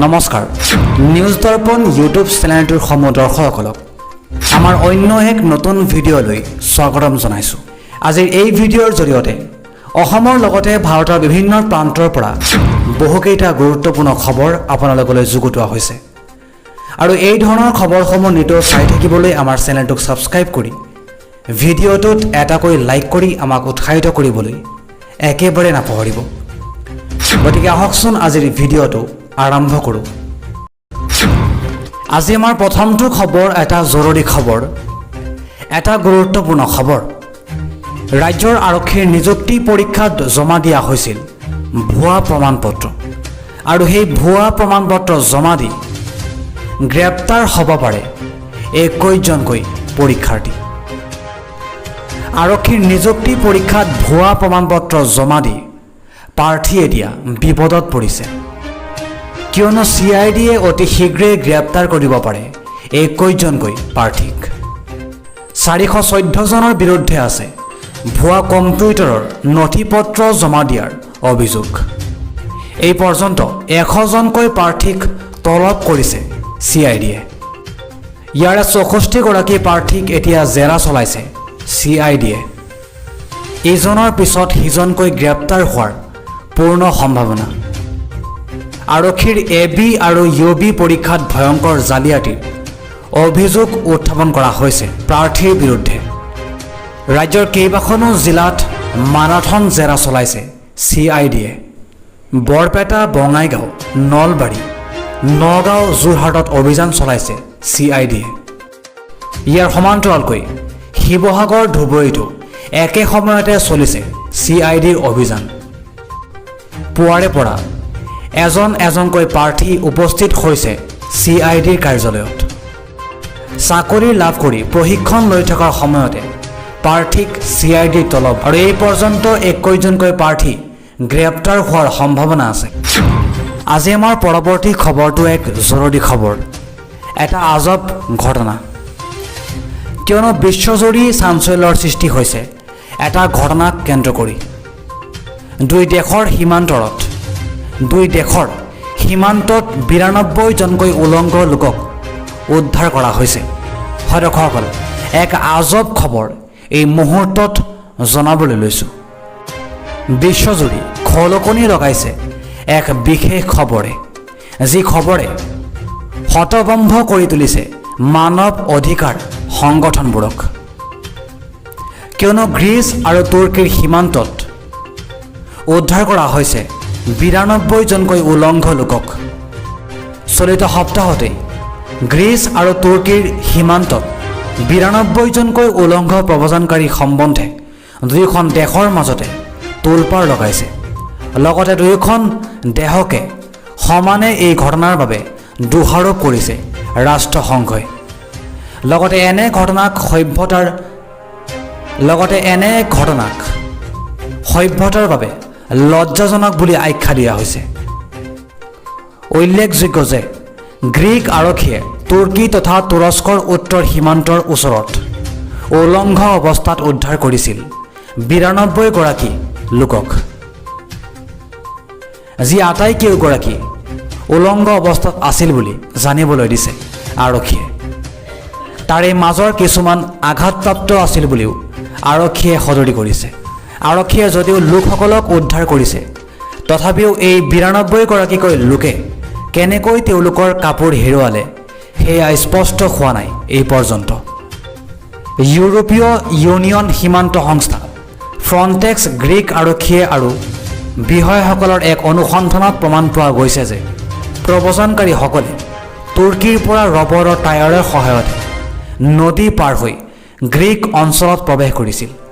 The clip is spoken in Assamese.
নমস্কাৰ নিউজ দৰ্পণ ইউটিউব চেনেলটোৰ সমূহ দৰ্শকসকলক আমাৰ অন্য এক নতুন ভিডিঅ'লৈ স্বাগতম জনাইছোঁ। আজিৰ এই ভিডিঅ'ৰ জৰিয়তে অসমৰ লগতে ভাৰতৰ বিভিন্ন প্ৰান্তৰ পৰা বহুকেইটা গুৰুত্বপূৰ্ণ খবৰ আপোনালোকলৈ যুগুতোৱা হৈছে আৰু এই ধৰণৰ খবৰসমূহ নিতৌ চাই থাকিবলৈ আমাৰ চেনেলটোক ছাবস্ক্ৰাইব কৰি ভিডিঅ'টোত এটাকৈ লাইক কৰি আমাক উৎসাহিত কৰিবলৈ একেবাৰে নাপাহৰিব। গতিকে আহকচোন আজিৰ ভিডিঅ'টো আৰম্ভ কৰোঁ। আজি আমাৰ প্ৰথমটো খবৰ এটা জৰুৰী খবৰ, এটা গুৰুত্বপূৰ্ণ খবৰ। ৰাজ্যৰ আৰক্ষীৰ নিযুক্তি পৰীক্ষাত জমা দিয়া হৈছিল ভুৱা প্ৰমাণপত্ৰ আৰু সেই ভুৱা প্ৰমাণপত্ৰ জমা দি গ্ৰেপ্তাৰ হ'ব পাৰে 21জনকৈ পৰীক্ষাৰ্থী। আৰক্ষীৰ নিযুক্তি পৰীক্ষাত ভুৱা প্ৰমাণপত্ৰ জমা দি প্ৰাৰ্থী এতিয়া বিপদত পৰিছে, কিয়নো CIDয়ে অতি শীঘ্ৰেই গ্ৰেপ্তাৰ কৰিব পাৰে 21জনকৈ প্ৰাৰ্থীক। 414 জনৰ বিৰুদ্ধে আছে ভুৱা কম্পিউটাৰৰ নথিপত্ৰ জমা দিয়াৰ অভিযোগ। এই পৰ্যন্ত 100জনকৈ প্ৰাৰ্থীক তলব কৰিছে CIDয়ে। ইয়াৰে 64গৰাকী প্ৰাৰ্থীক এতিয়া জেৰা চলাইছে CIDয়ে। ইজনৰ পিছত সিজনকৈ গ্ৰেপ্তাৰ হোৱাৰ পূৰ্ণ সম্ভাৱনা। আৰক্ষীৰ AB আৰু UB পৰীক্ষাত ভয়ংকৰ জালিয়াতিৰ অভিযোগ উত্থাপন কৰা হৈছে প্ৰাৰ্থীৰ বিৰুদ্ধে। ৰাজ্যৰ কেইবাখনো জিলাত মাৰাথন জেৰা চলাইছে CIDয়ে। বৰপেটা, বঙাইগাঁও, নলবাৰী, নগাঁও, যোৰহাটত অভিযান চলাইছে CIDয়ে। ইয়াৰ সমান্তৰালকৈ শিৱসাগৰ, ধুবুৰীতো একে সময়তে চলিছে CIDৰ অভিযান। পুৱাৰে পৰা এজনকৈ প্ৰাৰ্থী উপস্থিত হৈছে CIDৰ কাৰ্যালয়ত। চাকৰি লাভ কৰি প্ৰশিক্ষণ লৈ থকাৰ সময়তে প্ৰাৰ্থীক CIDৰ তলব আৰু এই পৰ্যন্ত 21জনকৈ প্ৰাৰ্থী গ্ৰেপ্তাৰ হোৱাৰ সম্ভাৱনা আছে। আজি আমাৰ পৰৱৰ্তী খবৰটো এক জৰুৰী খবৰ, এটা আজব ঘটনা, কিয়নো বিশ্বজুৰি চাঞ্চল্যৰ সৃষ্টি হৈছে এটা ঘটনাক কেন্দ্ৰ কৰি। দুই দেশৰ সীমান্তত 92জনকৈ উলংঘ লোকক উদ্ধাৰ কৰা হৈছে। হয় দৰ্শকসকল, এক আজব খবৰ এই মুহূৰ্তত জনাবলৈ লৈছোঁ। বিশ্বজুৰি খলকনি লগাইছে এক বিশেষ খবৰে, যি খবৰে হতভম্ব কৰি তুলিছে মানৱ অধিকাৰ সংগঠনবোৰক। কিয়নো গ্ৰীচ আৰু তুৰ্কীৰ সীমান্তত উদ্ধাৰ কৰা হৈছে 92জনকৈ উলংঘ লোকক। চলিত সপ্তাহতেই গ্ৰীচ আৰু তুৰ্কীৰ সীমান্তত 92জনকৈ উলংঘ প্ৰব্ৰজনকাৰী সম্বন্ধে দুয়োখন দেশৰ মাজতে তোলপাৰ লগাইছে। লগতে দুয়োখন দেশকে সমানে এই ঘটনাৰ বাবে দোষাৰোপ কৰিছে ৰাষ্ট্ৰসংঘই। লগতে এনে ঘটনাক সভ্যতাৰ বাবে লজ্জাজনক বুলি আখ্যা দিয়া হৈছে। উল্লেখযোগ্য যে গ্ৰীক আৰক্ষীয়ে তুৰ্কী তথা তুৰস্কৰ উত্তৰ সীমান্তৰ ওচৰত উলংঘ অৱস্থাত উদ্ধাৰ কৰিছিল 92গৰাকী লোকক, যি আটাইকেইগৰাকী উলংঘ অৱস্থাত আছিল বুলি জানিবলৈ দিছে আৰক্ষীয়ে। তাৰে মাজৰ কিছুমান আঘাতপ্ৰাপ্ত আছিল বুলিও আৰক্ষীয়ে সদৰি কৰিছে। আৰক্ষীয়ে যদিও লোকসকলক উদ্ধাৰ কৰিছে, তথাপিও এই 92গৰাকীকৈ লোকে কেনেকৈ তেওঁলোকৰ কাপোৰ হেৰুৱালে সেয়া স্পষ্ট হোৱা নাই এই পৰ্যন্ত। ইউৰোপীয় ইউনিয়ন সীমান্ত সংস্থা ফ্ৰণ্টেক্স, গ্ৰীক আৰক্ষীয়ে আৰু বিষয়াসকলৰ এক অনুসন্ধানত প্ৰমাণ পোৱা গৈছে যে প্ৰব্ৰজনকাৰীসকলে তুৰ্কীৰ পৰা ৰবৰৰ টায়াৰৰ সহায়তে নদী পাৰ হৈ গ্ৰীক অঞ্চলত প্ৰৱেশ কৰিছিল।